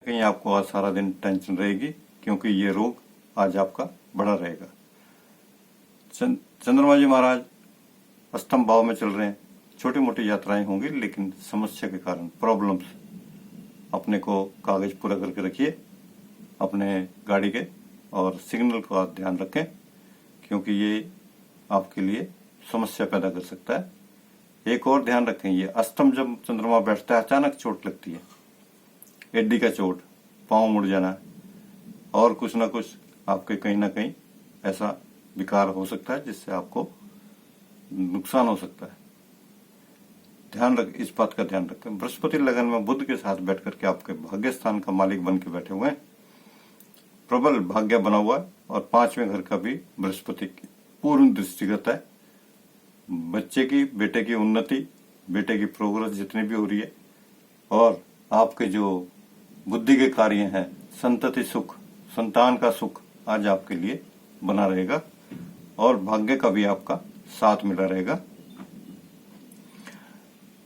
कहीं आपको आज सारा दिन टेंशन रहेगी, क्योंकि ये रोग आज आपका बढ़ा रहेगा। चंद्रमा जी महाराज अष्टम भाव में चल रहे हैं। छोटी मोटी यात्राएं होंगी, लेकिन समस्या के कारण प्रॉब्लम्स, अपने को कागज पूरा करके रखिए अपने गाड़ी के, और सिग्नल का ध्यान रखें, क्योंकि ये आपके लिए समस्या पैदा कर सकता है। एक और ध्यान रखें, ये अष्टम जब चंद्रमा बैठता है अचानक चोट लगती है, एडी का चोट, पांव मुड़ जाना, और कुछ ना कुछ आपके कहीं ना कहीं ऐसा विकार हो सकता है जिससे आपको नुकसान हो सकता है। इस बात का ध्यान रखें। बृहस्पति लगन में बुध के साथ बैठ करके आपके भाग्य स्थान का मालिक बन के बैठे हुए हैं, प्रबल भाग्य बना हुआ है, और 5वें घर का भी बृहस्पति की पूर्ण दृष्टिगत है। बच्चे की, बेटे की उन्नति, बेटे की प्रोग्रेस जितनी भी हो रही है, और आपके जो बुद्धि के कार्य हैं, संतति सुख, संतान का सुख आज आपके लिए बना रहेगा, और भाग्य का भी आपका साथ मिला रहेगा।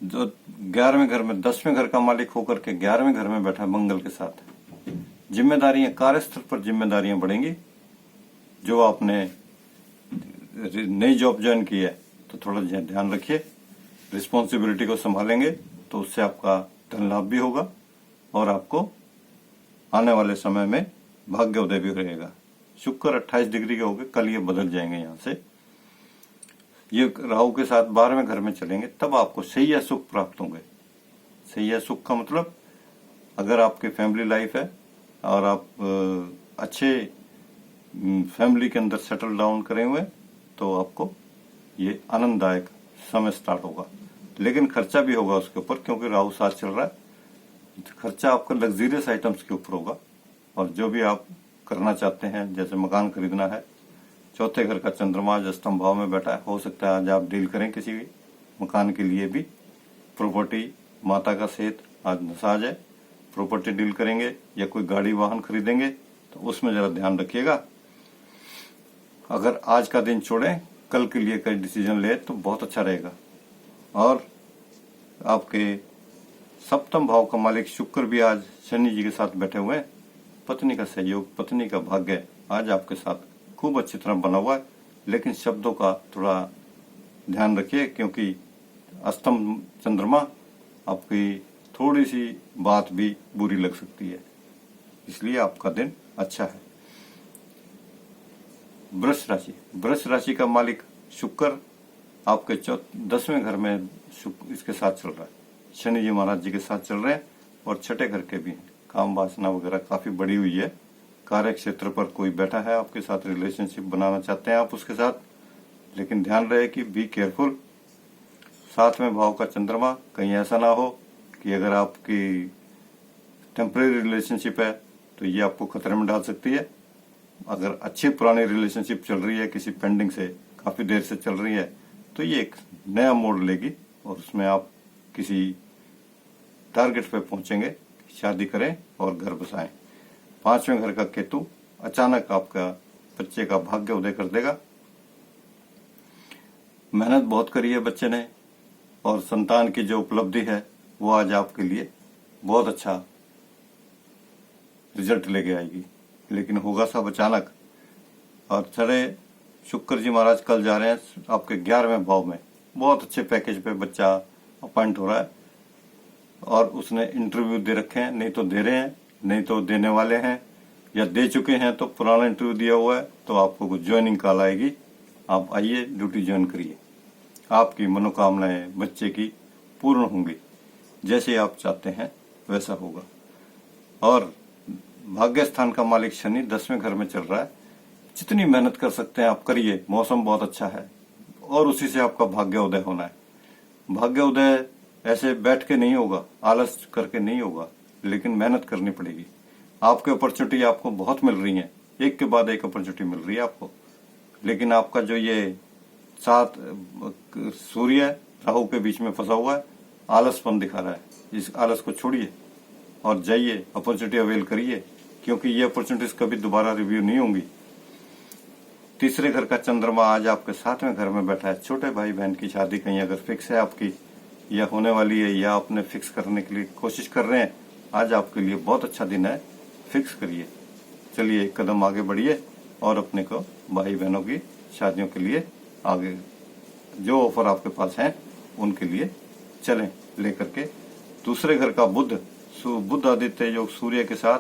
जो 11वें घर में 10वें घर का मालिक होकर के 11वें घर में बैठा मंगल के साथ, जिम्मेदारियां, कार्यस्थल पर जिम्मेदारियां बढ़ेंगी। जो आपने नई जॉब ज्वाइन की है तो थोड़ा ध्यान रखिए, रिस्पॉन्सिबिलिटी को संभालेंगे तो उससे आपका धन लाभ भी होगा, और आपको आने वाले समय में भाग्य उदय भी रहेगा। शुक्र 28 डिग्री के हो गए, कल ये बदल जाएंगे यहाँ से। ये राहु के साथ 12वें घर में चलेंगे, तब आपको सही सुख प्राप्त होंगे। सही सुख का मतलब, अगर आपकी फैमिली लाइफ है और आप अच्छे फैमिली के अंदर सेटल डाउन करे हुए, तो आपको ये आनंददायक समय स्टार्ट होगा। लेकिन खर्चा भी होगा उसके ऊपर, क्योंकि राहु साथ चल रहा है। खर्चा आपका लग्जरियस आइटम्स के ऊपर होगा, और जो भी आप करना चाहते हैं, जैसे मकान खरीदना है। 4थे घर का चंद्रमा आज अष्टम भाव में बैठा है, हो सकता है आज आप डील करें किसी भी मकान के लिए भी। प्रॉपर्टी, माता का सेहत आज नसाज है, प्रॉपर्टी डील करेंगे या कोई गाड़ी वाहन खरीदेंगे तो उसमें जरा ध्यान रखिएगा। अगर आज का दिन छोड़ें, कल के लिए कोई डिसीजन ले तो बहुत अच्छा रहेगा। और आपके सप्तम भाव का मालिक शुक्र भी आज शनि जी के साथ बैठे हुए हैं। पत्नी का सहयोग, पत्नी का भाग्य आज आपके साथ खूब अच्छी तरह बना हुआ है, लेकिन शब्दों का थोड़ा ध्यान रखिए, क्योंकि अष्टम चंद्रमा आपकी थोड़ी सी बात भी बुरी लग सकती है, इसलिए आपका दिन अच्छा है। वृष राशि का मालिक शुक्र आपके 10वें घर में इसके साथ चल रहा है, शनि जी महाराज जी के साथ चल रहे हैं, और 6ठे घर के भी हैं। काम वासना वगैरह काफी बढ़ी हुई है। कार्य क्षेत्र पर कोई बैठा है आपके साथ, रिलेशनशिप बनाना चाहते हैं आप उसके साथ, लेकिन ध्यान रहे कि बी केयरफुल। 7वें भाव का चंद्रमा, कहीं ऐसा ना हो कि अगर आपकी टेम्परेरी रिलेशनशिप है तो ये आपको खतरे में डाल सकती है। अगर अच्छी पुरानी रिलेशनशिप चल रही है, किसी पेंडिंग से काफी देर से चल रही है, तो ये एक नया मोड़ लेगी, और उसमें आप किसी टारगेट पे पहुंचेंगे, शादी करें और घर बसाएं। 5वें घर का केतु अचानक आपका बच्चे का भाग्य उदय कर देगा। मेहनत बहुत करी है बच्चे ने, और संतान की जो उपलब्धि है वो आज आपके लिए बहुत अच्छा रिजल्ट लेके आएगी, लेकिन होगा सब अचानक। और चले, शुक्र जी महाराज कल जा रहे हैं आपके 11वें भाव में, बहुत अच्छे पैकेज पे बच्चा अपॉइंट हो रहा है, और उसने इंटरव्यू दे रखे हैं, नहीं तो दे रहे हैं, नहीं तो देने वाले हैं, या दे चुके हैं तो पुराना इंटरव्यू दिया हुआ है, तो आपको कुछ ज्वाइनिंग कॉल आएगी, आप आइए, ड्यूटी ज्वाइन करिए। आपकी मनोकामनाएं बच्चे की पूर्ण होंगी, जैसे आप चाहते हैं वैसा होगा। और भाग्य स्थान का मालिक शनि 10वें घर में चल रहा है। जितनी मेहनत कर सकते हैं आप करिए, मौसम बहुत अच्छा है, और उसी से आपका भाग्य उदय होना है। भाग्य उदय ऐसे बैठ के नहीं होगा, आलस करके नहीं होगा, लेकिन मेहनत करनी पड़ेगी। आपके अपॉर्चुनिटी आपको बहुत मिल रही हैं, एक के बाद एक अपॉर्चुनिटी मिल रही है आपको, लेकिन आपका जो ये सात सूर्य राहु के बीच में फंसा हुआ है, आलसपन दिखा रहा है। इस आलस को छोड़िए और जाइए, अपॉर्चुनिटी अवेल करिए, क्योंकि ये अपॉर्चुनिटीज कभी दोबारा रिव्यू नहीं होंगी। तीसरे घर का चंद्रमा आज आपके 7वें घर में बैठा है। छोटे भाई बहन की शादी कहीं अगर फिक्स है आपकी, या होने वाली है, या आपने फिक्स करने के लिए कोशिश कर रहे हैं, आज आपके लिए बहुत अच्छा दिन है, फिक्स करिए। चलिए एक कदम आगे बढ़िए और अपने को भाई बहनों की शादियों के लिए आगे जो ऑफर आपके पास हैं उनके लिए चलें लेकर के। दूसरे घर का बुध आदित्य योग सूर्य के साथ,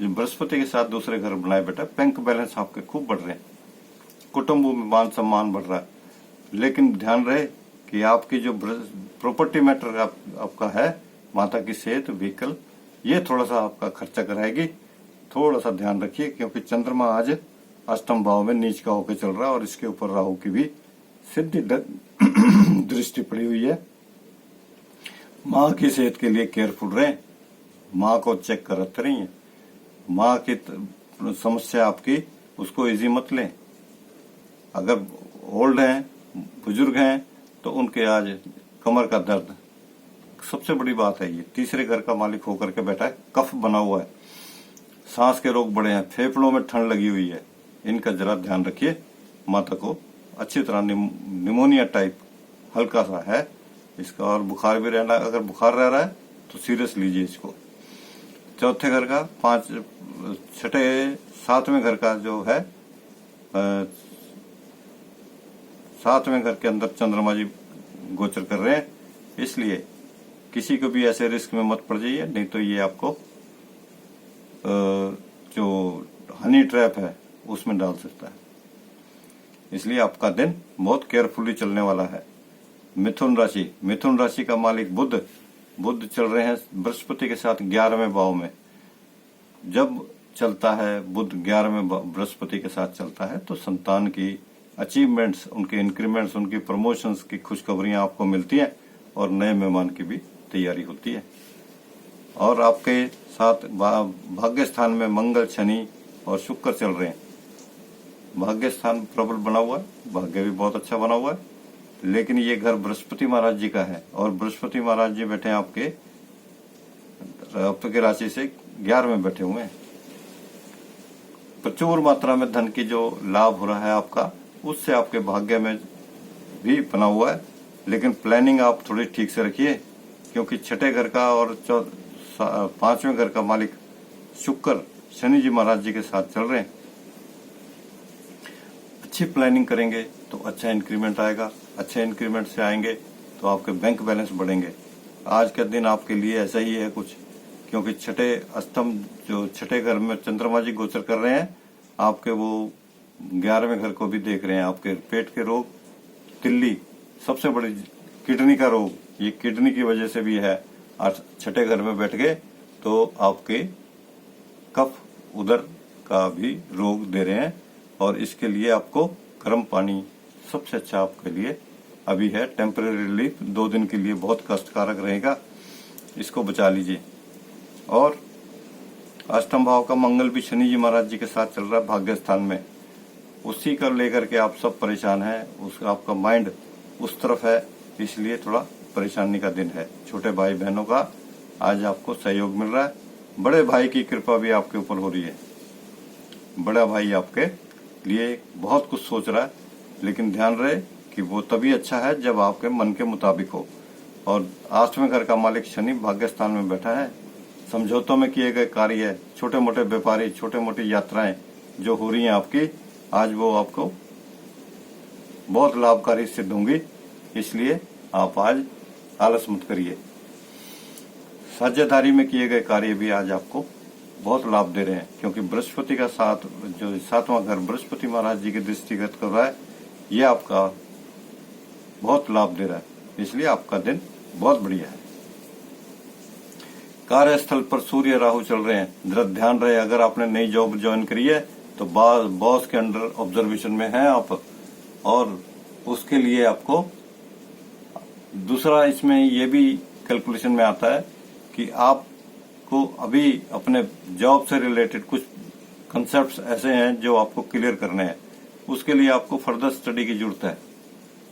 जो बृहस्पति के साथ दूसरे घर बनाए बेटा, बैंक बैलेंस आपके खूब बढ़ रहे हैं, कुटुंब में मान सम्मान बढ़ रहा है। लेकिन ध्यान रहे कि आपकी जो प्रॉपर्टी मैटर आपका है, माता की सेहत, व्हीकल, ये थोड़ा सा आपका खर्चा कराएगी, थोड़ा सा ध्यान रखिए, क्योंकि चंद्रमा आज अष्टम भाव में नीच का होकर चल रहा है और इसके ऊपर राहु की भी सिद्धि दृष्टि पड़ी हुई है। माँ की सेहत के लिए केयरफुल रहें, माँ को चेक करते रहिए। माँ की समस्या आपकी, उसको इजी मत लें। अगर ओल्ड हैं, बुजुर्ग हैं, तो उनके आज कमर का दर्द सबसे बड़ी बात है। ये तीसरे घर का मालिक होकर के बैठा है, कफ बना हुआ है, सांस के रोग बढ़े हैं, फेफड़ों में ठंड लगी हुई है, इनका जरा ध्यान रखिए। माता को अच्छी तरह निमोनिया टाइप हल्का सा है इसका, और बुखार भी रहना, अगर बुखार रह रहा है तो सीरियस लीजिए इसको। चौथे घर का, सातवें घर का जो है, सातवें घर के अंदर चंद्रमा जी गोचर कर रहे हैं, इसलिए किसी को भी ऐसे रिस्क में मत पड़ जाइए, नहीं तो ये आपको जो हनी ट्रैप है उसमें डाल सकता है। इसलिए आपका दिन बहुत केयरफुली चलने वाला है। मिथुन राशि का मालिक बुध चल रहे हैं बृहस्पति के साथ 11वें भाव में। जब चलता है बुध 11वें बृहस्पति के साथ चलता है तो संतान की अचीवमेंट्स, उनके इंक्रीमेंट्स, उनकी प्रमोशंस की खुशखबरियां आपको मिलती हैं और नए मेहमान की भी तैयारी होती है। और आपके साथ भाग्य स्थान में मंगल, शनि और शुक्र चल रहे हैं। भाग्य स्थान प्रबल बना हुआ है, भाग्य भी बहुत अच्छा बना हुआ है, लेकिन ये घर बृहस्पति महाराज जी का है और बृहस्पति महाराज जी बैठे हैं आपके राशि से 11 में बैठे हुए हैं। प्रचुर मात्रा में धन की जो लाभ हो रहा है आपका, उससे आपके भाग्य में भी बना हुआ है, लेकिन प्लानिंग आप थोड़ी ठीक से रखिए, क्योंकि छठे घर का और पांचवें घर का मालिक शुक्र शनि जी महाराज जी के साथ चल रहे हैं। अच्छी प्लानिंग करेंगे तो अच्छा इंक्रीमेंट आएगा, अच्छे इंक्रीमेंट से आएंगे तो आपके बैंक बैलेंस बढ़ेंगे। आज का दिन आपके लिए ऐसा ही है कुछ, क्योंकि छठे घर में चंद्रमा जी गोचर कर रहे हैं, आपके वो 11वें घर को भी देख रहे हैं। आपके पेट के रोग, तिल्ली, सबसे बड़ी किडनी का रोग, ये किडनी की वजह से भी है। आज छठे घर में बैठ गए तो आपके कफ, उदर का भी रोग दे रहे हैं, और इसके लिए आपको गर्म पानी सबसे अच्छा आपके लिए अभी है। टेम्परेरी रिलीफ 2 दिन के लिए बहुत कष्टकारक रहेगा, इसको बचा लीजिए। और अष्टम भाव का मंगल भी शनि जी महाराज जी के साथ चल रहा है भाग्य स्थान में, उसी का लेकर के आप सब परेशान हैं, आपका माइंड उस तरफ है, इसलिए थोड़ा परेशानी का दिन है। छोटे भाई बहनों का आज आपको सहयोग मिल रहा है, बड़े भाई की कृपा भी आपके ऊपर हो रही है। बड़ा भाई आपके लिए बहुत कुछ सोच रहा है, लेकिन ध्यान रहे कि वो तभी अच्छा है जब आपके मन के मुताबिक हो। और 8वें घर का मालिक शनि भाग्य स्थान में बैठा है। समझौतों में किए गए कार्य, छोटे मोटे व्यापारी, छोटे मोटी यात्राएं जो हो रही हैं आपकी, आज वो आपको बहुत लाभकारी सिद्ध होंगी, इसलिए आप आज आलस मत करिए। साझेदारी में किए गए कार्य भी आज आपको बहुत लाभ दे रहे हैं, क्योंकि बृहस्पति का जो 7वां घर बृहस्पति महाराज जी के दृष्टिगत कर रहा है, ये आपका बहुत लाभ दे रहा है, इसलिए आपका दिन बहुत बढ़िया है। कार्यस्थल पर सूर्य राहु चल रहे हैं, जरा ध्यान रहे, अगर आपने नई जॉब ज्वाइन करी है तो बॉस के अंडर ऑब्जर्वेशन में हैं आप, और उसके लिए आपको दूसरा इसमें ये भी कैलकुलेशन में आता है कि आपको अभी अपने जॉब से रिलेटेड कुछ कंसेप्ट्स ऐसे हैं जो आपको क्लियर करने हैं, उसके लिए आपको फर्दर स्टडी की जरूरत है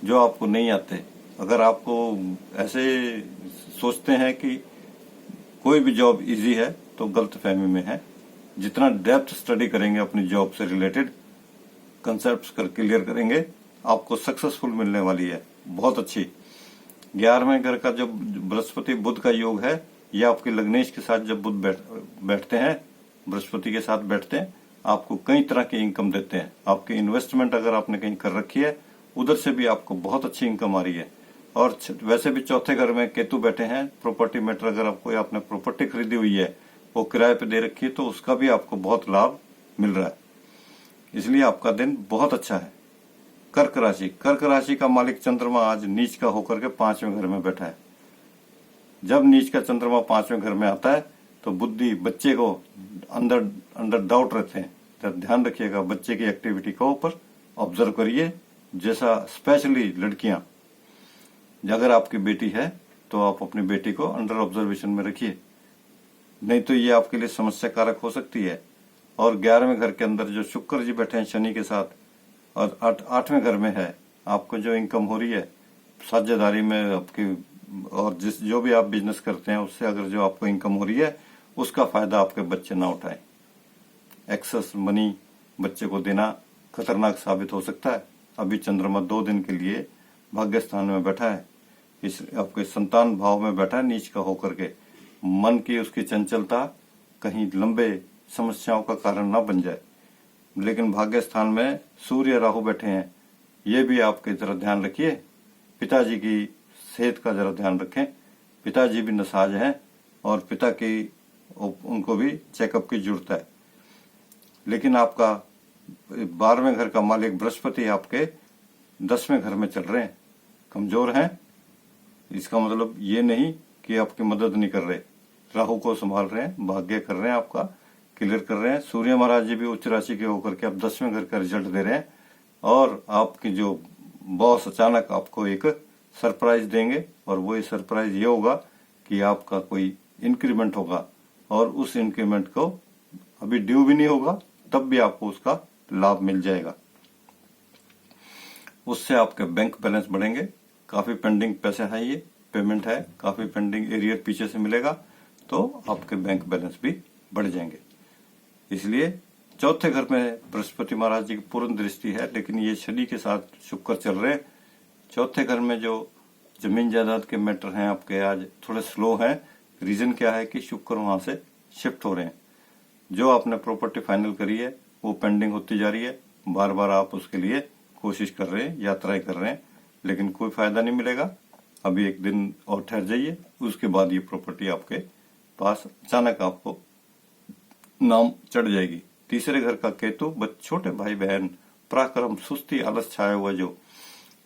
जो आपको नहीं आते। अगर आपको ऐसे सोचते हैं कि कोई भी जॉब इजी है तो गलत फहमी में है। जितना डेप्थ स्टडी करेंगे अपनी जॉब से रिलेटेड कंसेप्ट्स क्लियर करेंगे, आपको सक्सेसफुल मिलने वाली है, बहुत अच्छी। 11वें घर का जो बृहस्पति बुध का योग है, या आपके लग्नेश के साथ जब बुध बैठते हैं, बृहस्पति के साथ बैठते हैं, आपको कई तरह की इनकम देते हैं। आपकी इन्वेस्टमेंट अगर आपने कहीं कर रखी है, उधर से भी आपको बहुत अच्छी इनकम आ रही है। और वैसे भी चौथे घर में केतु बैठे हैं, प्रॉपर्टी मैटर, अगर आपने प्रॉपर्टी खरीदी हुई है, वो किराए पे दे रखी है, तो उसका भी आपको बहुत लाभ मिल रहा है। इसलिए आपका दिन बहुत अच्छा है। कर्क राशि का मालिक चंद्रमा आज नीच का होकर के 5वें घर में बैठा है। जब नीच का चंद्रमा 5वें घर में आता है तो बुद्धि, बच्चे को अंदर डाउट रहते हैं। तो ध्यान रखिएगा, बच्चे की एक्टिविटी को ऊपर ऑब्जर्व करिए। जैसा स्पेशली लड़कियां, अगर आपकी बेटी है तो आप अपनी बेटी को अंडर ऑब्जर्वेशन में रखिए, नहीं तो ये आपके लिए समस्या कारक हो सकती है। और 11वें घर के अंदर जो शुक्र जी बैठे हैं शनि के साथ, और 8वें घर में है, आपको जो इनकम हो रही है साझेदारी में आपकी, और जो भी आप बिजनेस करते हैं उससे अगर जो आपको इनकम हो रही है, उसका फायदा आपके बच्चे ना उठाएं। एक्सेस मनी बच्चे को देना खतरनाक साबित हो सकता है। अभी चंद्रमा 2 दिन के लिए भाग्य स्थान में बैठा है, इस आपके संतान भाव में बैठा है नीच का होकर के। मन की उसकी चंचलता कहीं लंबे समस्याओं का कारण ना बन जाए। लेकिन भाग्य स्थान में सूर्य राहु बैठे हैं, ये भी आपके जरा ध्यान रखिए। पिताजी की सेहत का जरा ध्यान रखें। पिताजी भी नसाज हैं और पिता की उनको भी चेकअप की जरूरत है। लेकिन आपका 12वें घर का मालिक बृहस्पति आपके 10वें घर में चल रहे हैं, कमजोर हैं। इसका मतलब ये नहीं कि आपकी मदद नहीं कर रहे, राहु को संभाल रहे हैं, भाग्य कर रहे हैं, आपका क्लियर कर रहे हैं। सूर्य महाराज जी भी उच्च राशि के होकर के आप 10वें घर का रिजल्ट दे रहे हैं। और आपकी जो बॉस अचानक आपको एक सरप्राइज देंगे, और वो सरप्राइज ये होगा कि आपका कोई इंक्रीमेंट होगा, और उस इंक्रीमेंट को अभी ड्यू भी नहीं होगा, तब भी आपको उसका लाभ मिल जाएगा। उससे आपके बैंक बैलेंस बढ़ेंगे। काफी पेंडिंग पैसे है, ये पेमेंट है, काफी पेंडिंग एरियर पीछे से मिलेगा, तो आपके बैंक बैलेंस भी बढ़ जाएंगे। इसलिए चौथे घर में बृहस्पति महाराज जी की पूर्ण दृष्टि है, लेकिन ये शनि के साथ शुक्र चल रहे हैं। चौथे घर में जो जमीन जायदाद के मैटर हैं आपके आज थोड़े स्लो हैं। रीजन क्या है कि शुक्र वहां से शिफ्ट हो रहे हैं। जो आपने प्रॉपर्टी फाइनल करी है वो पेंडिंग होती जा रही है, बार बार आप उसके लिए कोशिश कर रहे हैं, यात्राएं कर रहे हैं, लेकिन कोई फायदा नहीं मिलेगा। अभी एक दिन और ठहर जाइए, उसके बाद ये प्रॉपर्टी आपके पास अचानक आपको नाम चढ़ जाएगी। तीसरे घर का केतु, छोटे भाई बहन, पराक्रम, सुस्ती, आलस छाया हुआ जो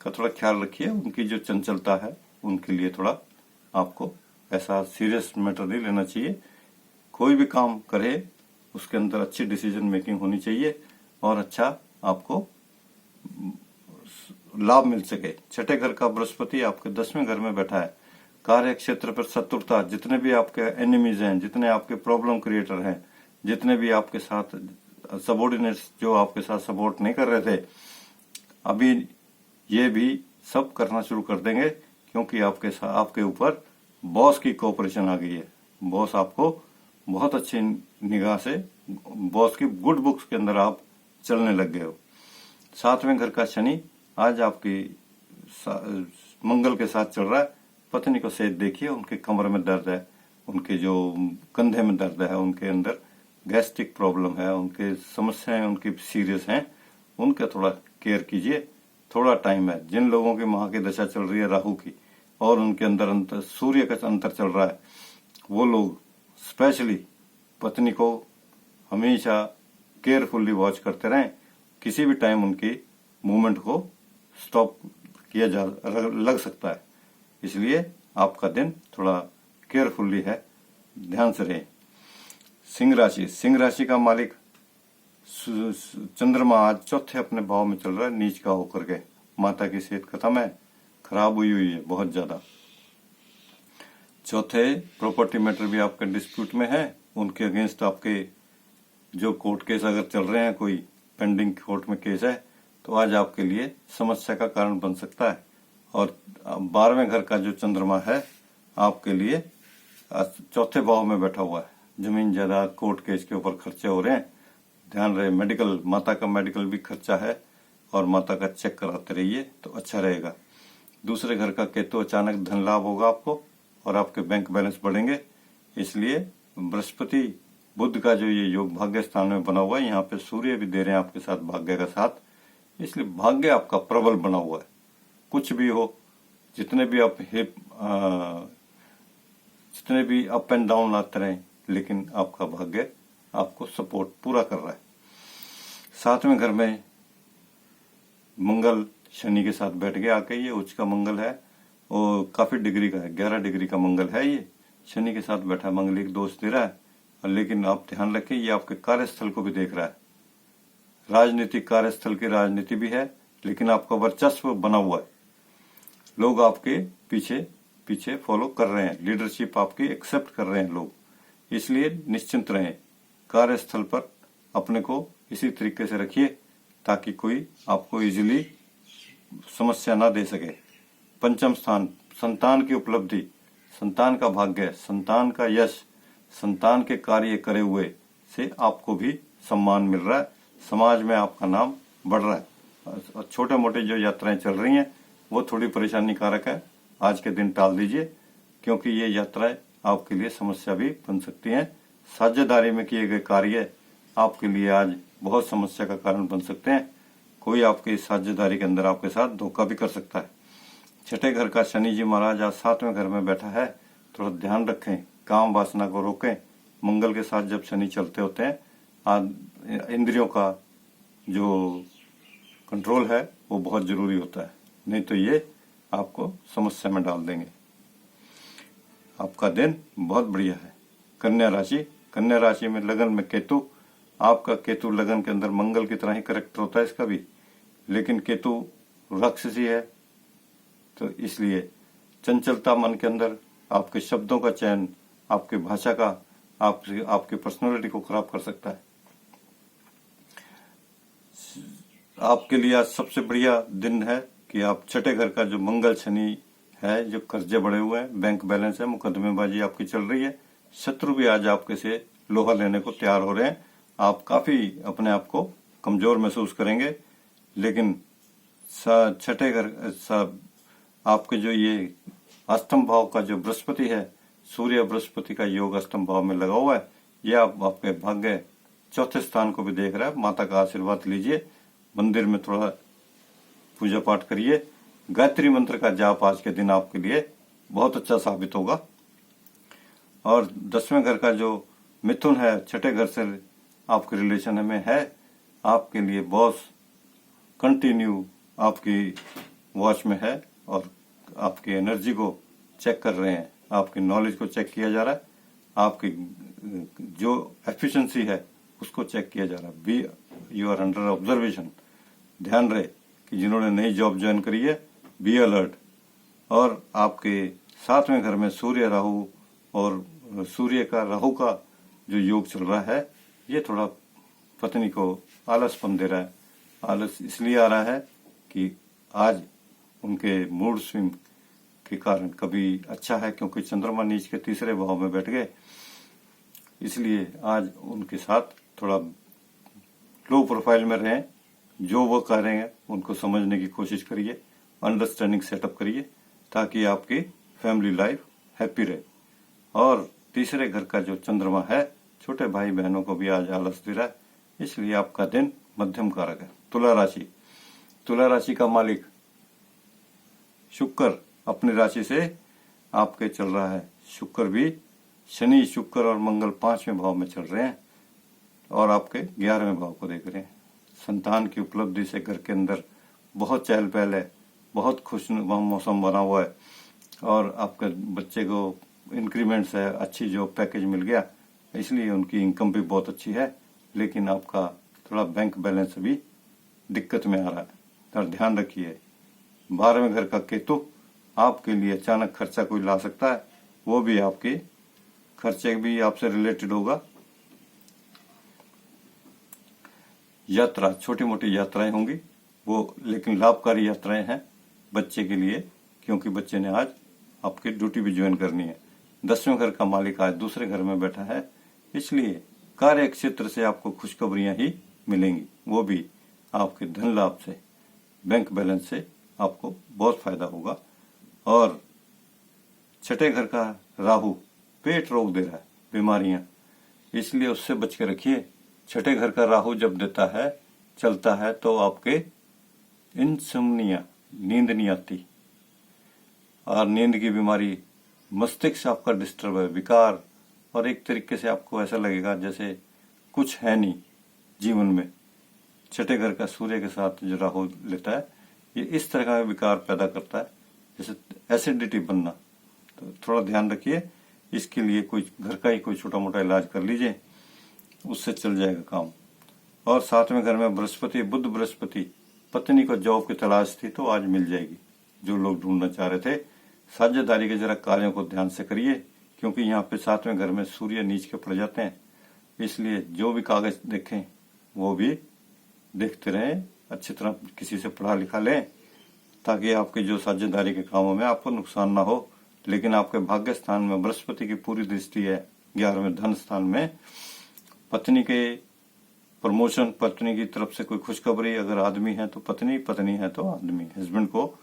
का थोड़ा ख्याल रखिए। उनकी जो चंचलता है उनके लिए थोड़ा आपको ऐसा सीरियस मैटर नहीं लेना चाहिए। कोई भी काम करे उसके अंदर अच्छी डिसीजन मेकिंग होनी चाहिए और अच्छा आपको लाभ मिल सके। छठे घर का बृहस्पति आपके 10वें घर में बैठा है। कार्य क्षेत्र पर शत्रुता, जितने भी आपके एनिमीज हैं, जितने आपके प्रॉब्लम क्रिएटर हैं, जितने भी आपके साथ सबॉर्डिनेट्स जो आपके साथ सपोर्ट नहीं कर रहे थे, अभी ये भी सब करना शुरू कर देंगे, क्योंकि आपके ऊपर बॉस की कोऑपरेशन आ गई है। बॉस आपको बहुत अच्छी निगाह से, बॉस की गुड बुक्स के अंदर आप चलने लग गए हो। 7वें घर का शनि आज आपकी मंगल के साथ चल रहा है। पत्नी को सेहत देखिए, उनके कमर में दर्द है, उनके जो कंधे में दर्द है, उनके अंदर गैस्ट्रिक प्रॉब्लम है, उनके समस्याएं उनकी सीरियस हैं, उनका थोड़ा केयर कीजिए। थोड़ा टाइम है। जिन लोगों की माह की दशा चल रही है राहु की, और उनके अंदर सूर्य का अंतर चल रहा है, वो लोग स्पेशली पत्नी को हमेशा केयरफुली वॉच करते रहें। किसी भी टाइम उनकी मूवमेंट को स्टॉप किया जा लग सकता है, इसलिए आपका दिन थोड़ा केयरफुली है, ध्यान से रहें। सिंह राशि का मालिक चंद्रमा आज चौथे अपने भाव में चल रहा है नीच का होकर के। माता की सेहत खत्म है, खराब हुई है बहुत ज्यादा। चौथे प्रॉपर्टी मैटर भी आपके डिस्प्यूट में है, उनके अगेंस्ट आपके जो कोर्ट केस अगर चल रहे हैं, कोई पेंडिंग कोर्ट में केस है, तो आज आपके लिए समस्या का कारण बन सकता है। और 12वें घर का जो चंद्रमा है आपके लिए चौथे भाव में बैठा हुआ है। जमीन जायदाद कोर्ट केस के ऊपर खर्चे हो रहे हैं, ध्यान रहे। मेडिकल, माता का मेडिकल भी खर्चा है, और माता का चेक कराते रहिए तो अच्छा रहेगा। दूसरे घर का केतु, अचानक धन लाभ होगा आपको, और आपके बैंक बैलेंस बढ़ेंगे। इसलिए बृहस्पति बुध का जो ये योग भाग्य स्थान में बना हुआ है, यहाँ पे सूर्य भी दे रहे हैं आपके साथ भाग्य का साथ, इसलिए भाग्य आपका प्रबल बना हुआ है। कुछ भी हो, जितने भी आप जितने भी अप एंड डाउन आते रहे, लेकिन आपका भाग्य आपको सपोर्ट पूरा कर रहा है। 7वें घर में मंगल शनि के साथ बैठ गया आके, ये उच्च का मंगल है और काफी डिग्री का है, 11 डिग्री का मंगल है। ये शनि के साथ बैठा मंगल एक दोष दे रहा है, लेकिन आप ध्यान रखें ये आपके कार्यस्थल को भी देख रहा है। राजनीतिक कार्यस्थल की राजनीति भी है, लेकिन आपका वर्चस्व बना हुआ है, लोग आपके पीछे पीछे फॉलो कर रहे हैं, लीडरशिप आपकी एक्सेप्ट कर रहे हैं लोग, इसलिए निश्चिंत रहें। कार्यस्थल पर अपने को इसी तरीके से रखिए ताकि कोई आपको इजीली समस्या ना दे सके। पंचम स्थान, संतान की उपलब्धि, संतान का भाग्य, संतान का यश, संतान के कार्य करे हुए से आपको भी सम्मान मिल रहा है, समाज में आपका नाम बढ़ रहा है। छोटे मोटे जो यात्राएं चल रही हैं वो थोड़ी परेशानी कारक है, आज के दिन टाल दीजिए, क्योंकि ये यात्राएं आपके लिए समस्या भी बन सकती हैं। साझेदारी में किए गए कार्य आपके लिए आज बहुत समस्या का कारण बन सकते हैं। कोई आपकी साझेदारी के अंदर आपके साथ धोखा भी कर सकता है। 6ठे घर का शनि जी महाराज आज 7वें घर में बैठा है, थोड़ा ध्यान रखें, काम वासना को रोकें। मंगल के साथ जब शनि चलते होते हैं, इंद्रियों का जो कंट्रोल है वो बहुत जरूरी होता है, नहीं तो ये आपको समस्या में डाल देंगे। आपका दिन बहुत बढ़िया है। कन्या राशि, कन्या राशि में लगन में केतु, आपका केतु लगन के अंदर मंगल की तरह ही करेक्टर होता है इसका भी, लेकिन केतु राक्षसी है, तो इसलिए चंचलता मन के अंदर, आपके शब्दों का चयन, आपकी भाषा का आपकी पर्सनालिटी को खराब कर सकता है। आपके लिए आज सबसे बढ़िया दिन है कि आप 6ठे घर का जो मंगल शनि है, जो कर्जे बढ़े हुए हैं, बैंक बैलेंस है, मुकदमेबाजी आपकी चल रही है, शत्रु भी आज आपके से लोहा लेने को तैयार हो रहे हैं, आप काफी अपने आप को कमजोर महसूस करेंगे। लेकिन 6ठे घर आपके जो ये अष्टम भाव का जो बृहस्पति है, सूर्य बृहस्पति का योग अष्टम भाव में लगा हुआ है, ये आपके भाग्य 4थे स्थान को भी देख रहा है। माता का आशीर्वाद लीजिए, मंदिर में थोड़ा पूजा पाठ करिए, गायत्री मंत्र का जाप आज के दिन आपके लिए बहुत अच्छा साबित होगा। और 10वें घर का जो मिथुन है, 6ठे घर से आपके रिलेशन में है, आपके लिए बॉस कंटिन्यू आपकी वॉच में है और आपकी एनर्जी को चेक कर रहे हैं, आपकी नॉलेज को चेक किया जा रहा है, आपकी जो एफिशिएंसी है उसको चेक किया जा रहा है। Be you are under observation. ध्यान रहे कि जिन्होंने नई जॉब ज्वाइन करी है, बी अलर्ट। और आपके 7वें घर में सूर्य राहु और सूर्य का राहु का जो योग चल रहा है, ये थोड़ा पत्नी को आलसपन दे रहा है। आलस इसलिए आ रहा है कि आज उनके मूड स्विंग के कारण कभी अच्छा है, क्योंकि चंद्रमा नीच के 3रे भाव में बैठ गए, इसलिए आज उनके साथ थोड़ा लो प्रोफाइल में रहें। जो वो कह रहे हैं उनको समझने की कोशिश करिए, अंडरस्टैंडिंग सेटअप करिए, ताकि आपकी फैमिली लाइफ हैप्पी रहे। और 3रे घर का जो चंद्रमा है, छोटे भाई बहनों को भी आज आलस दे रहा है, इसलिए आपका दिन मध्यम कारक है। तुला राशि, तुला राशि का मालिक शुक्र अपनी राशि से आपके चल रहा है। शुक्र भी, शनि शुक्र और मंगल 5वें भाव में चल रहे हैं और आपके 11वें भाव को देख रहे हैं। संतान की उपलब्धि से घर के अंदर बहुत चहल पहल है, बहुत खुशनुमा मौसम बना हुआ है और आपके बच्चे को इंक्रीमेंट्स है, अच्छी जॉब पैकेज मिल गया, इसलिए उनकी इनकम भी बहुत अच्छी है। लेकिन आपका थोड़ा बैंक बैलेंस भी दिक्कत में आ रहा है, और ध्यान रखिए। 12वें घर का केतु आपके लिए अचानक खर्चा कोई ला सकता है, वो भी आपके खर्चे भी आपसे रिलेटेड होगा। यात्रा, छोटी मोटी यात्राएं होंगी वो, लेकिन लाभकारी यात्राएं हैं बच्चे के लिए, क्योंकि बच्चे ने आज आपकी ड्यूटी भी ज्वाइन करनी है। 10वें घर का मालिक आज 2रे घर में बैठा है, इसलिए कार्य क्षेत्र से आपको खुशखबरियां ही मिलेंगी, वो भी आपके धन लाभ से, बैंक बैलेंस से आपको बहुत फायदा होगा। और 6ठे घर का राहु पेट रोग दे रहा है, बीमारियां, इसलिए उससे बच के रखिए। छठे घर का राहु जब देता है, चलता है, तो आपके इंसोम्निया, नींद नहीं आती, और नींद की बीमारी, मस्तिष्क आपका डिस्टर्ब है, विकार, और एक तरीके से आपको ऐसा लगेगा जैसे कुछ है नहीं जीवन में। छठे घर का सूर्य के साथ जो राहु लेता है, ये इस तरह का विकार पैदा करता है, जैसे एसिडिटी बनना। तो थोड़ा ध्यान रखिए, इसके लिए कोई घर का ही कोई छोटा मोटा इलाज कर लीजिए, उससे चल जाएगा काम। और सातवें घर में बृहस्पति, बुध बृहस्पति, पत्नी को जॉब की तलाश थी तो आज मिल जाएगी, जो लोग ढूंढना चाह रहे थे। साझेदारी के जरा कार्यों को ध्यान से करिए, क्योंकि यहाँ पे सातवें घर में सूर्य नीच के पड़ जाते हैं, इसलिए जो भी कागज देखें वो भी देखते रहें, अच्छी तरह किसी से पढ़ा लिखा लें, ताकि आपके जो साझेदारी के कामों में आपको नुकसान ना हो। लेकिन आपके भाग्य स्थान में बृहस्पति की पूरी दृष्टि है, 11वें धन स्थान में। पत्नी के प्रमोशन, पत्नी की तरफ से कोई खुशखबरी, अगर आदमी है तो पत्नी, पत्नी है तो आदमी, हस्बैंड को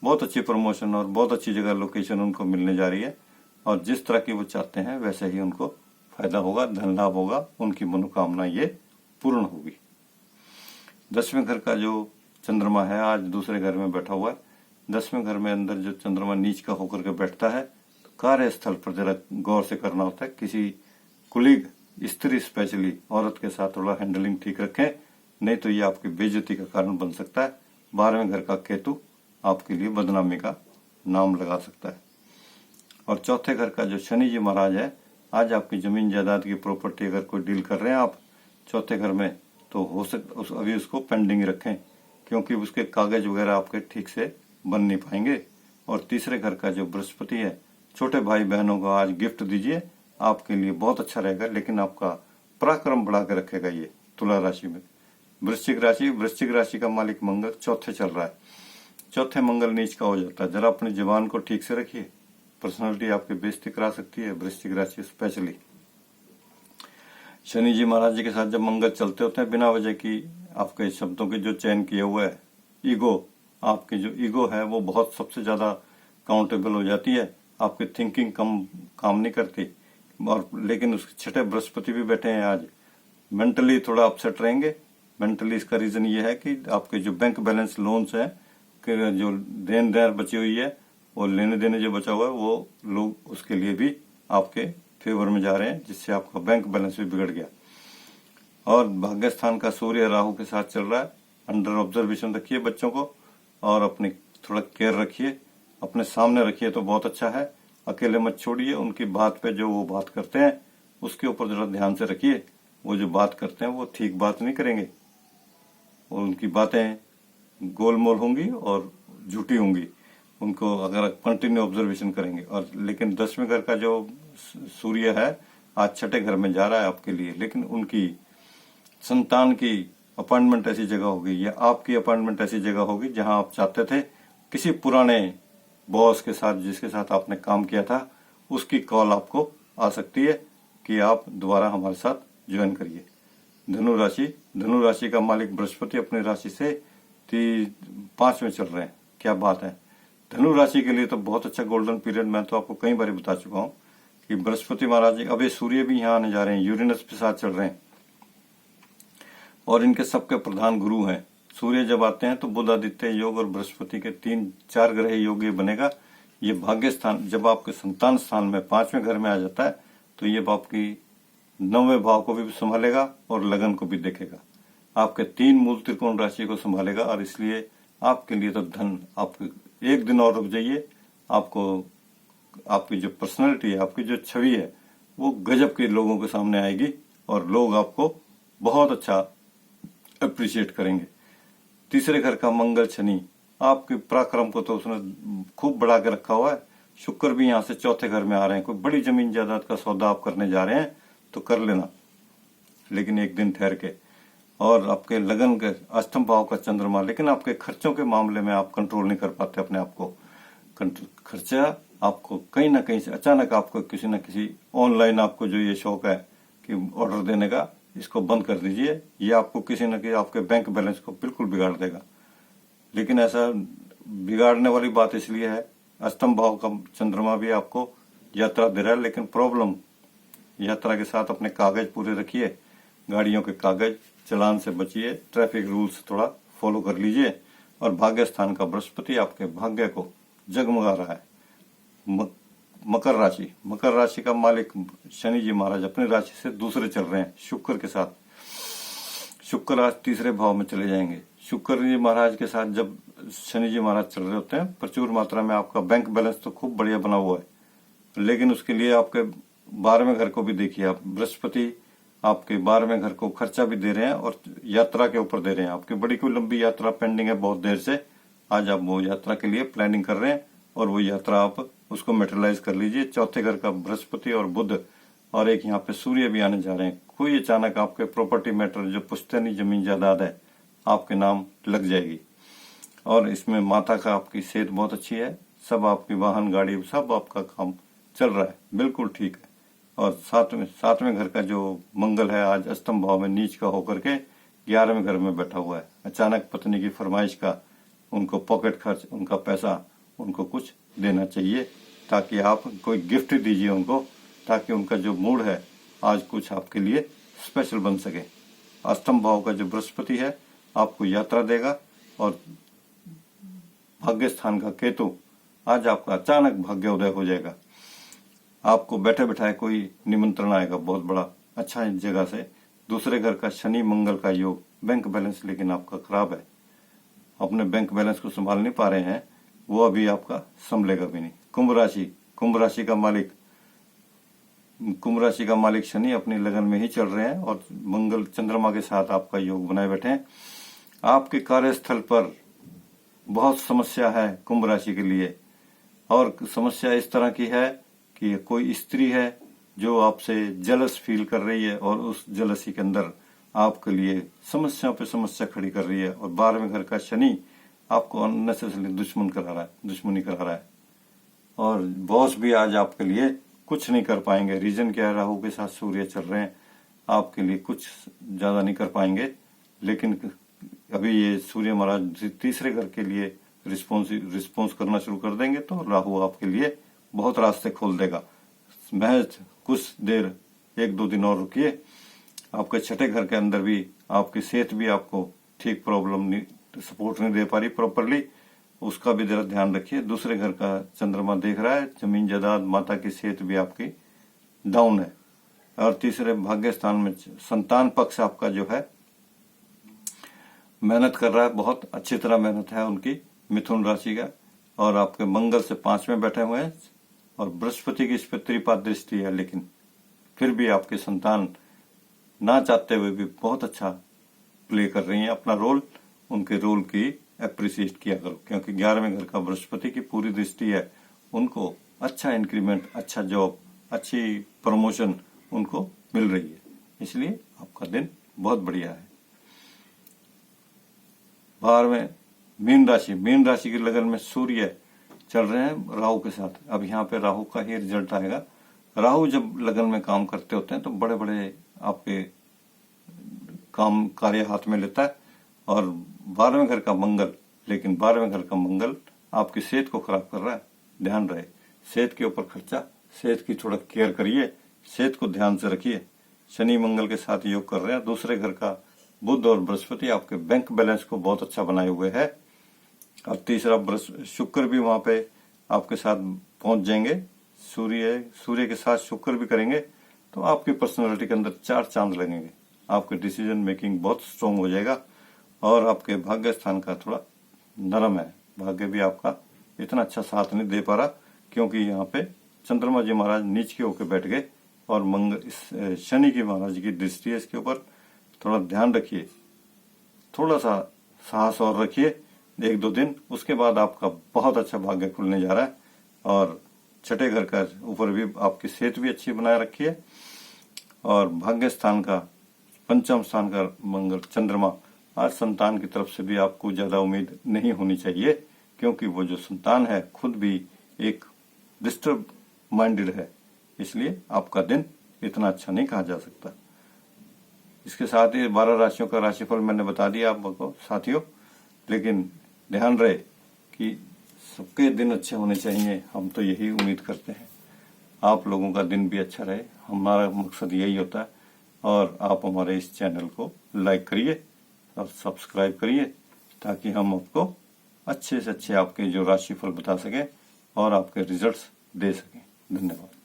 बहुत अच्छी प्रमोशन और बहुत अच्छी जगह लोकेशन उनको मिलने जा रही है, और जिस तरह की वो चाहते हैं वैसे ही उनको फायदा होगा, धन लाभ होगा, उनकी मनोकामना ये पूर्ण होगी। 10वें घर का जो चंद्रमा है आज दूसरे घर में बैठा हुआ है। 10वें घर में अंदर जो चंद्रमा नीच का होकर के बैठता है, तो कार्यस्थल पर जरा गौर से करना होता है। किसी कुलीग, स्त्री स्पेशली औरत के साथ थोड़ा हैंडलिंग ठीक रखें, नहीं तो ये आपकी बेइज्जती का कारण बन सकता है। 12वें घर का केतु आपके लिए बदनामी का नाम लगा सकता है। और चौथे घर का जो शनि जी महाराज है, आज आपकी जमीन जायदाद की प्रॉपर्टी अगर कोई डील कर रहे हैं आप चौथे घर में, तो हो सकता अभी उसको पेंडिंग रखें, क्योंकि उसके कागज वगैरह आपके ठीक से बन नहीं पाएंगे। और तीसरे घर का जो बृहस्पति है, छोटे भाई बहनों को आज गिफ्ट दीजिए, आपके लिए बहुत अच्छा रहेगा, लेकिन आपका पराक्रम बढ़ा के रखेगा ये तुला राशि में। वृश्चिक राशि का मालिक मंगल चौथे चल रहा है, चौथे मंगल नीच का हो जाता है। जरा अपनी जबान को ठीक से रखिए, पर्सनालिटी आपकी बेइज्जती करा सकती है वृश्चिक राशि स्पेशली। शनि जी महाराज जी के साथ जब मंगल चलते होते हैं, बिना वजह की आपके शब्दों के जो चयन किए हुए है, ईगो, आपकी जो ईगो है वो बहुत सबसे ज्यादा काउंटेबल हो जाती है, आपकी थिंकिंग कम काम नहीं करती। और लेकिन उसके छठे बृहस्पति भी बैठे हैं आज, मेंटली थोड़ा अपसेट रहेंगे। मेंटली इसका रीजन ये है कि आपके जो बैंक बैलेंस लोन्स है, जो देन दार बची हुई है, और लेने देने जो बचा हुआ है, वो लोग उसके लिए भी आपके फेवर में जा रहे हैं, जिससे आपका बैंक बैलेंस भी बिगड़ गया। और भाग्य स्थान का सूर्य राहु के साथ चल रहा है, अंडर ऑब्जर्वेशन रखिए बच्चों को, और अपनी थोड़ा केयर रखिए, अपने सामने रखिए तो बहुत अच्छा है, अकेले मत छोड़िए। उनकी बात पे जो वो बात करते हैं उसके ऊपर जरा ध्यान से रखिए, वो जो बात करते हैं वो ठीक बात नहीं करेंगे, और उनकी बातें गोलमोल होंगी और झूठी होंगी, उनको अगर कंटिन्यू ऑब्जर्वेशन करेंगे। और लेकिन 10वें घर का जो सूर्य है आज छठे घर में जा रहा है आपके लिए, लेकिन उनकी संतान की अपॉइंटमेंट ऐसी जगह होगी, या आपकी अपॉइंटमेंट ऐसी जगह होगी जहां आप चाहते थे, किसी पुराने बॉस के साथ जिसके साथ आपने काम किया था, उसकी कॉल आपको आ सकती है कि आप दोबारा हमारे साथ ज्वाइन करिए। धनु राशि का मालिक बृहस्पति अपनी राशि से 5 में चल रहे हैं, क्या बात है। धनु राशि के लिए तो बहुत अच्छा गोल्डन पीरियड, मैं तो आपको कई बार बता चुका हूँ कि बृहस्पति महाराज जी, अभी सूर्य भी यहाँ आने जा रहे हैं, यूरेनस के साथ चल रहे हैं, और इनके सबके प्रधान गुरु हैं। सूर्य जब आते हैं तो बुध आदित्य योग और बृहस्पति के 3-4 ग्रह योग ये बनेगा। ये भाग्य स्थान जब आपके संतान स्थान में 5वें घर में आ जाता है, तो ये आपकी 9वें भाव को भी संभालेगा और लगन को भी देखेगा, आपके 3 मूल त्रिकोण राशि को संभालेगा। और इसलिए आपके लिए तो धन, आप एक दिन और रुक जाइए, आपको आपकी जो पर्सनैलिटी है, आपकी जो छवि है, वो गजब के लोगों के सामने आएगी, और लोग आपको बहुत अच्छा अप्रिशिएट करेंगे। तीसरे घर का मंगल शनि, आपके पराक्रम को तो उसने खूब बढ़ा के रखा हुआ है। शुक्र भी यहाँ से चौथे घर में आ रहे हैं, कोई बड़ी जमीन जायदाद का सौदा आप करने जा रहे हैं तो कर लेना, लेकिन एक दिन ठहर के। और आपके लगन के अष्टम भाव का चंद्रमा, लेकिन आपके खर्चों के मामले में आप कंट्रोल नहीं कर पाते अपने आप को। खर्चा आपको कहीं ना कहीं से अचानक आपको किसी न किसी ऑनलाइन, आपको जो ये शौक है कि ऑर्डर देने का, इसको बंद कर दीजिए। ये आपको किसी न किसी आपके बैंक बैलेंस को बिल्कुल बिगाड़ देगा। लेकिन ऐसा बिगाड़ने वाली बात इसलिए है, अष्टम भाव का चंद्रमा भी आपको यात्रा दे रहा है, लेकिन प्रॉब्लम यात्रा के साथ अपने कागज पूरे रखिए, गाड़ियों के कागज, चालान से बचिए, ट्रैफिक रूल्स थोड़ा फॉलो कर लीजिए। और भाग्य स्थान का बृहस्पति आपके भाग्य को जगमगा रहा है। मकर राशि, मकर राशि का मालिक शनि जी महाराज अपनी राशि से दूसरे चल रहे हैं शुक्र के साथ। शुक्र आज तीसरे भाव में चले जाएंगे। शुक्र जी महाराज के साथ जब शनि जी महाराज चल रहे होते हैं, प्रचुर मात्रा में आपका बैंक बैलेंस तो खूब बढ़िया बना हुआ है, लेकिन उसके लिए आपके 12वें घर को भी देखिए। आप बृहस्पति आपके 12वें घर को खर्चा भी दे रहे हैं और यात्रा के ऊपर दे रहे हैं। आपकी बड़ी कोई लंबी यात्रा पेंडिंग है बहुत देर से, आज आप वो यात्रा के लिए प्लानिंग कर रहे हैं और वो यात्रा आप उसको मेटेरियलाइज कर लीजिए। चौथे घर का बृहस्पति और बुध और एक यहाँ पे सूर्य भी आने जा रहे हैं। कोई अचानक आपके प्रॉपर्टी मैटर जो पुश्तैनी जमीन जायदाद है आपके नाम लग जाएगी। और इसमें माता का आपकी सेहत बहुत अच्छी है, सब आपकी वाहन गाड़ी सब आपका काम चल रहा है, बिल्कुल ठीक है। और सातवें घर का जो मंगल है आज अष्टम भाव में नीच का होकर के 11वें घर में बैठा हुआ है। अचानक पत्नी की फरमाइश का उनको पॉकेट खर्च, उनका पैसा उनको कुछ देना चाहिए, ताकि आप कोई गिफ्ट दीजिए उनको, ताकि उनका जो मूड है आज कुछ आपके लिए स्पेशल बन सके। अष्टम भाव का जो बृहस्पति है आपको यात्रा देगा और भाग्य स्थान का केतु आज आपका अचानक भाग्य उदय हो जाएगा। आपको बैठे बैठाए कोई निमंत्रण आएगा बहुत बड़ा अच्छा जगह से। दूसरे घर का शनि मंगल का योग, बैंक बैलेंस लेकिन आपका खराब है, अपने बैंक बैलेंस को संभाल नहीं पा रहे हैं, वो अभी आपका संभलेगा भी नहीं। कुंभ राशि का मालिक शनि अपनी लगन में ही चल रहे हैं और मंगल चंद्रमा के साथ आपका योग बनाए बैठे हैं। आपके कार्यस्थल पर बहुत समस्या है कुंभ राशि के लिए, और समस्या इस तरह की है कि कोई स्त्री है जो आपसे जलस फील कर रही है और उस जलसी के अंदर आपके लिए समस्या पे समस्या खड़ी कर रही है। और 12वें घर का शनि आपको अननेसेसरी दुश्मनी करा रहा है। और बॉस भी आज आपके लिए कुछ नहीं कर पाएंगे। रीजन क्या है, राहु के साथ सूर्य चल रहे हैं, आपके लिए कुछ ज्यादा नहीं कर पाएंगे। लेकिन अभी ये सूर्य महाराज तीसरे घर के लिए रिस्पॉन्स करना शुरू कर देंगे तो राहु आपके लिए बहुत रास्ते खोल देगा। महज कुछ देर 1-2 दिन और रुकिए। आपके छठे घर के अंदर भी आपकी सेहत भी आपको ठीक सपोर्ट नहीं दे पा रही प्रॉपरली, उसका भी जरा ध्यान रखिए। दूसरे घर का चंद्रमा देख रहा है, जमीन जायदाद माता की सेहत भी आपकी डाउन है। और तीसरे भाग्य स्थान में संतान पक्ष आपका जो है मेहनत कर रहा है, बहुत अच्छी तरह मेहनत है उनकी, मिथुन राशि का। और आपके मंगल से 5वें बैठे हुए हैं और बृहस्पति की इस पर त्रिपाद दृष्टि है, लेकिन फिर भी आपके संतान ना चाहते हुए भी बहुत अच्छा प्ले कर रही हैं अपना रोल। उनके रोल की अप्रिशिएट किया करो, क्योंकि 11वें घर का बृहस्पति की पूरी दृष्टि है। उनको अच्छा इंक्रीमेंट, अच्छा जॉब, अच्छी प्रमोशन उनको मिल रही है, इसलिए आपका दिन बहुत बढ़िया है। 12वें मीन राशि की लगन में सूर्य चल रहे हैं राहु के साथ। अब यहाँ पे राहु का ही रिजल्ट आएगा। राहु जब लगन में काम करते होते हैं तो बड़े बड़े आपके काम कार्य हाथ में लेता है। और 12वें घर का मंगल, लेकिन 12वें घर का मंगल आपकी सेहत को खराब कर रहा है। ध्यान रहे, सेहत के ऊपर खर्चा, सेहत की थोड़ा केयर करिए, सेहत को ध्यान से रखिए। शनि मंगल के साथ योग कर रहे हैं। दूसरे घर का बुध और बृहस्पति आपके बैंक बैलेंस को बहुत अच्छा बनाए हुए है। और तीसरा शुक्र भी वहां पे आपके साथ पहुंच जाएंगे। सूर्य के साथ शुक्र भी करेंगे तो आपकी पर्सनालिटी के अंदर 4 चांद लगेंगे। आपके डिसीजन मेकिंग बहुत स्ट्रांग हो जाएगा। और आपके भाग्य स्थान का थोड़ा नरम है, भाग्य भी आपका इतना अच्छा साथ नहीं दे पा रहा, क्योंकि यहाँ पे चंद्रमा जी महाराज नीच के होकर बैठ गए और शनि की महाराज की दृष्टि है इसके ऊपर। थोड़ा ध्यान रखिए, थोड़ा सा साहस और रखिए 1-2 दिन, उसके बाद आपका बहुत अच्छा भाग्य खुलने जा रहा है। और छठे घर का ऊपर भी आपकी सेहत भी अच्छी बनाए रखिए। और भाग्य स्थान का 5वें स्थान का मंगल चंद्रमा, आज संतान की तरफ से भी आपको ज्यादा उम्मीद नहीं होनी चाहिए, क्योंकि वो जो संतान है खुद भी एक डिस्टर्ब माइंडेड है, इसलिए आपका दिन इतना अच्छा नहीं कहा जा सकता। इसके साथ ही 12 राशियों का राशिफल मैंने बता दिया आपको साथियों, लेकिन ध्यान रहे कि सबके दिन अच्छे होने चाहिए। हम तो यही उम्मीद करते हैं, आप लोगों का दिन भी अच्छा रहे, हमारा मकसद यही होता है। और आप हमारे इस चैनल को लाइक करिए और सब्सक्राइब करिए ताकि हम आपको अच्छे से अच्छे आपके जो राशिफल बता सकें और आपके रिजल्ट्स दे सकें। धन्यवाद।